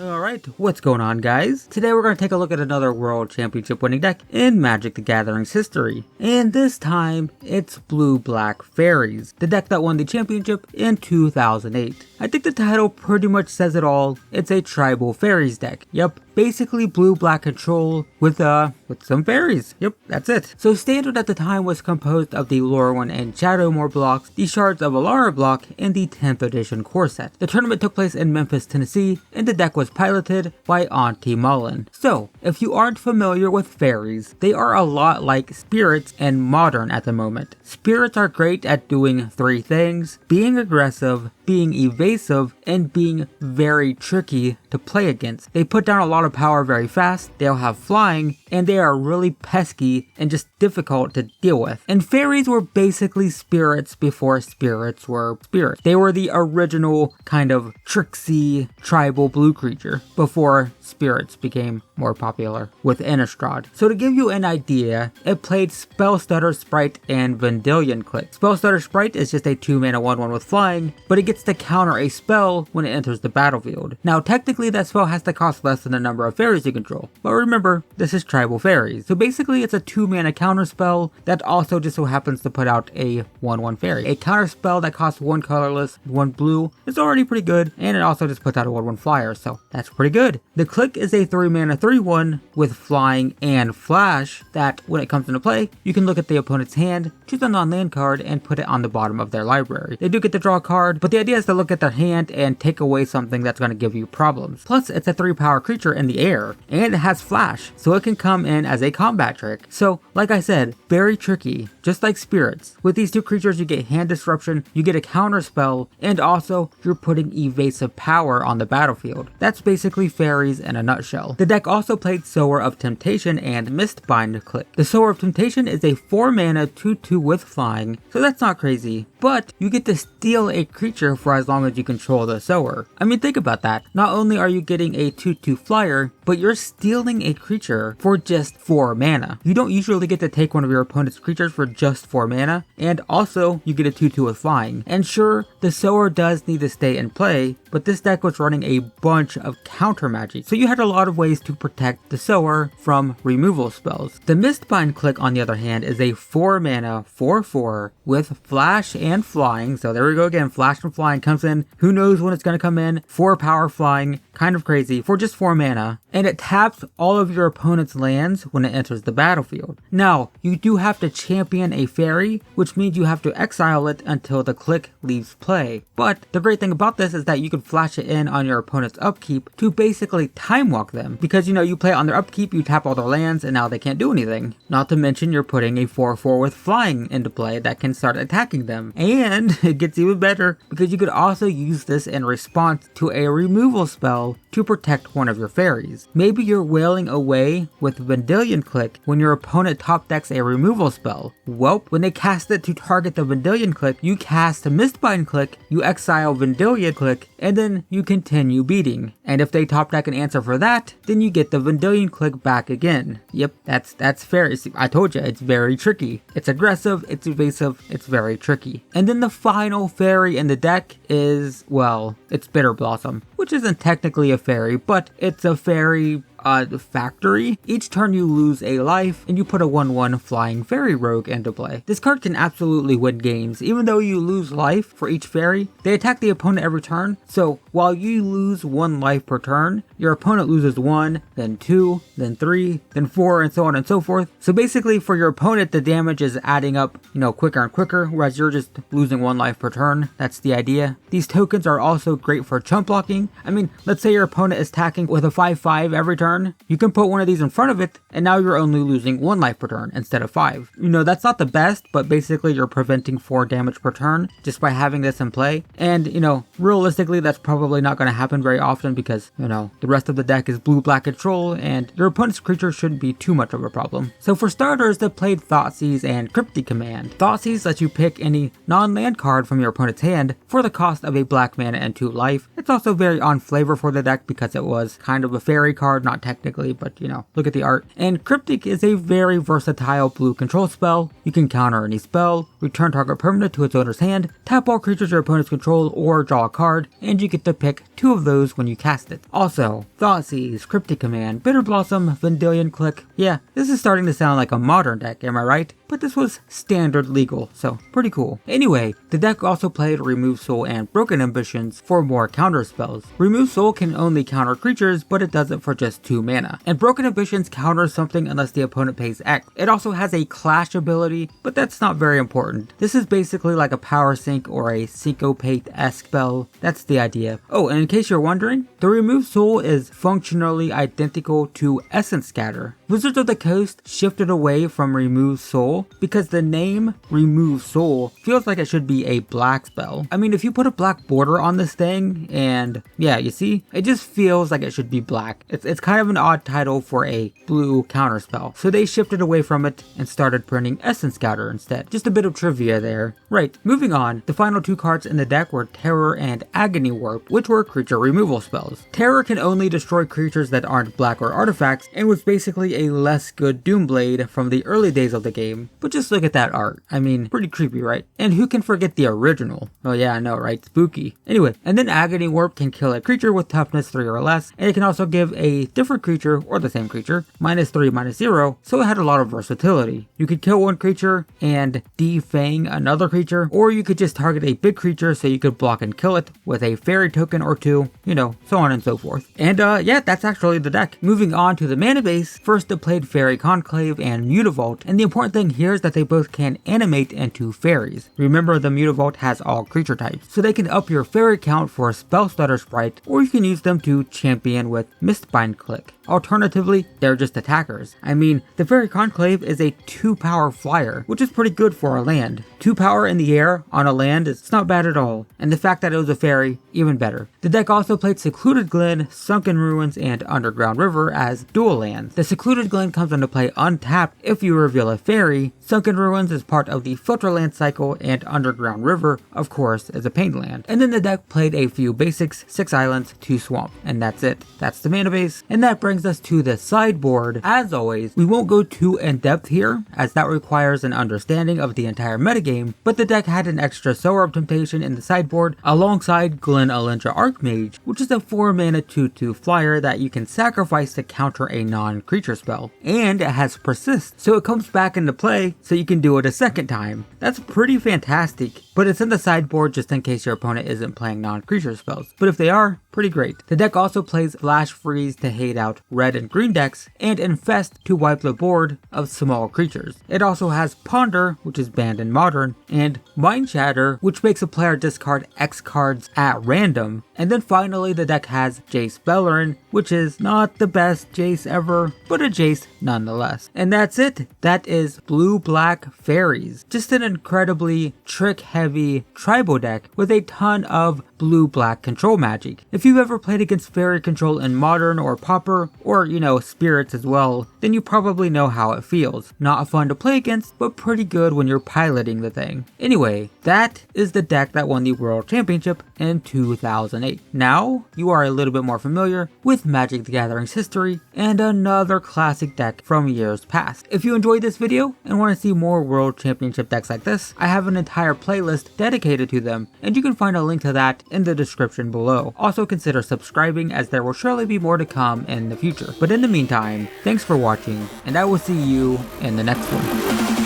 Alright, what's going on guys? Today we're going to take a look at another World Championship winning deck in Magic the Gathering's history. And this time, it's Blue-Black Faeries, the deck that won the championship in 2008. I think the title pretty much says it all. It's a tribal fairies deck. Yep, basically blue-black control with some fairies. Yep, that's it. So standard at the time was composed of the Lorwyn and Shadowmoor blocks, the Shards of Alara block, and the 10th edition core set. The tournament took place in Memphis, Tennessee, and the deck was piloted by Antti Malin. So, if you aren't familiar with fairies, they are a lot like spirits and modern at the moment. Spirits are great at doing three things: being aggressive, being evasive, and being very tricky to play against. They put down a lot of power very fast, they'll have flying, and they are really pesky and just difficult to deal with. And fairies were basically spirits before spirits were spirits. They were the original kind of tricksy tribal blue creature before spirits became more popular with Innistrad. So to give you an idea, it played Spellstutter Sprite and Vendilion Click. Spellstutter Sprite is just a 2-mana 1/1 with flying, but it gets to counter a spell when it enters the battlefield. Now technically that spell has to cost less than the number of fairies you control, but remember, this is tribal fairies. So basically it's a 2-mana counter spell that also just so happens to put out a 1/1 fairy. A counter spell that costs 1 colorless, 1 blue is already pretty good, and it also just puts out a 1/1 flyer, so that's pretty good. The Click is a 3-mana 3/1 with flying and flash that, when it comes into play, you can look at the opponent's hand, choose a non-land card, and put it on the bottom of their library. They do get to draw a card, but the idea is to look at their hand and take away something that's going to give you problems. Plus, it's a 3-power creature in the air, and it has flash, so it can come in as a combat trick. So, like I said, very tricky, just like spirits. With these two creatures, you get hand disruption, you get a counter spell, and also you're putting evasive power on the battlefield. That's basically fairies in a nutshell. The deck also played Sower of Temptation and Mistbind Click. The Sower of Temptation is a 4-mana 2/2 with flying, so that's not crazy, but you get to steal a creature for as long as you control the Sower. I mean, think about that. Not only are you getting a 2/2 flyer, but you're stealing a creature for just 4 mana. You don't usually get to take one of your opponent's creatures for just 4 mana, and also you get a 2/2 with flying. And sure, the Sower does need to stay in play, but this deck was running a bunch of counter magic, so you had a lot of ways to protect the Sower from removal spells. The Mistbind Click, on the other hand, is a 4-mana 4/4 with flash and flying, so there we go again, flash and flying comes in, who knows when it's going to come in, 4 power flying, kind of crazy, for just 4 mana, and it taps all of your opponent's lands when it enters the battlefield. Now, you do have to champion a fairy, which means you have to exile it until the Click leaves play. But the great thing about this is that you can flash it in on your opponent's upkeep to basically time walk them, because you play it on their upkeep, you tap all their lands, and now they can't do anything. Not to mention you're putting a 4/4 with flying into play that can start attacking them. And it gets even better because you could also use this in response to a removal spell to protect one of your fairies. Maybe you're wailing away with Vendilion Click when your opponent top decks a removal spell. Well, when they cast it to target the Vendilion Click, you cast a Mistbind Click, you exile Vendilion Click, and then you continue beating. And if they top deck an answer for that, then you get the Vendilion Click back again. Yep, that's fairies. I told you, it's very tricky. It's aggressive, it's evasive, it's very tricky. And then the final fairy in the deck is, well, it's Bitter Blossom, which isn't technically a fairy, but it's a fairy factory. Each turn you lose a life, and you put a 1/1 flying fairy rogue into play. This card can absolutely win games. Even though you lose life for each fairy, they attack the opponent every turn, so while you lose 1 life per turn, your opponent loses 1, then 2, then 3, then 4, and so on and so forth. So basically for your opponent, the damage is adding up, quicker and quicker, whereas you're just losing 1 life per turn. That's the idea. These tokens are also great for chump blocking. I mean, let's say your opponent is attacking with a 5/5 every turn, you can put one of these in front of it, and now you're only losing 1 life per turn instead of 5. That's not the best, but basically you're preventing 4 damage per turn just by having this in play. And, realistically, that's probably not going to happen very often because, the rest of the deck is blue-black control, and your opponent's creature shouldn't be too much of a problem. So for starters, they played Thoughtseize and Cryptic Command. Thoughtseize lets you pick any non-land card from your opponent's hand for the cost of a black mana and 2 life. It's also very on flavor for the deck because it was kind of a fairy card, not not technically, but you know, look at the art. And Cryptic is a very versatile blue control spell. You can counter any spell, return target permanent to its owner's hand, tap all creatures your opponents control, or draw a card, and you get to pick 2 of those when you cast it. Also, Thoughtseize, Cryptic Command, Bitter Blossom, Vendilion Click. Yeah, this is starting to sound like a modern deck, am I right? But this was standard legal, so pretty cool. Anyway, the deck also played Remove Soul and Broken Ambitions for more counter spells. Remove Soul can only counter creatures, but it does it for just 2 mana. And Broken Ambitions counters something unless the opponent pays X. It also has a Clash ability, but that's not very important. This is basically like a Power Sync or a Syncopate-esque spell. That's the idea. Oh, and in case you're wondering, the Remove Soul is functionally identical to Essence Scatter. Wizards of the Coast shifted away from Remove Soul because the name Remove Soul feels like it should be a black spell. I mean, if you put a black border on this thing, and yeah, you see, it just feels like it should be black. It's kind of an odd title for a blue counter spell. So they shifted away from it and started printing Essence Scatter instead. Just a bit of trivia there. Right, moving on, the final 2 cards in the deck were Terror and Agony Warp, which were creature removal spells. Terror can only destroy creatures that aren't black or artifacts, and was basically a less good Doomblade from the early days of the game. But just look at that art. I mean, pretty creepy, right? And who can forget the original? Oh yeah, I know, right? Spooky. Anyway, and then Agony Warp can kill a creature with toughness 3 or less, and it can also give a different creature, or the same creature, -3, -0, so it had a lot of versatility. You could kill one creature and defang another creature, or you could just target a big creature so you could block and kill it with a fairy token or 2, you know, so on and so forth. And yeah, that's actually the deck. Moving on to the mana base, first it played Fairy Conclave and Mutavault, and the important thing here is that they both can animate into fairies. Remember, the Mutavault has all creature types, so they can up your fairy count for a Spell Stutter sprite, or you can use them to champion with Mistbind Click. Alternatively, they're just attackers. I mean, the Fairy Conclave is a 2-power flyer, which is pretty good for a land. 2 power in the air on a land is not bad at all, and the fact that it was a fairy, even better. The deck also played Secluded Glen, Sunken Ruins, and Underground River as dual lands. The Secluded Glen comes into play untapped if you reveal a fairy, Sunken Ruins is part of the Filter Land cycle, and Underground River, of course, is a pain land. And then the deck played a few basics, 6 islands, 2 swamp, and that's it. That's the mana base, and that brings us to the sideboard. As always, we won't go too in-depth here, as that requires an understanding of the entire metagame, but the deck had an extra Sower of Temptation in the sideboard alongside Glen Elendra Archmage, which is a 4-mana 2/2 flyer that you can sacrifice to counter a non-creature spell. And it has Persist, so it comes back into play so you can do it a second time. That's pretty fantastic, but it's in the sideboard just in case your opponent isn't playing non-creature spells. But if they are, pretty great. The deck also plays Flash Freeze to hate out red and green decks, and Infest to wipe the board of small creatures. It also has Ponder, which is banned in Modern, and Mind Shatter, which makes a player discard X cards at random. And then finally the deck has Jace Beleren, which is not the best Jace ever, but a Jace nonetheless. And that's it. That is Blue-Black Faeries. Just an incredibly trick-heavy tribal deck with a ton of blue-black control magic. If you've ever played against fairy control in Modern or Pauper, or you know, Spirits as well, then you probably know how it feels. Not fun to play against, but pretty good when you're piloting the thing. Anyway, that is the deck that won the World Championship in 2008. Now, you are a little bit more familiar with Magic the Gathering's history and another classic deck from years past. If you enjoyed this video and want to see more World Championship decks like this, I have an entire playlist dedicated to them, and you can find a link to that in the description below. Also consider subscribing, as there will surely be more to come in the future. But in the meantime, thanks for watching, and I will see you in the next one.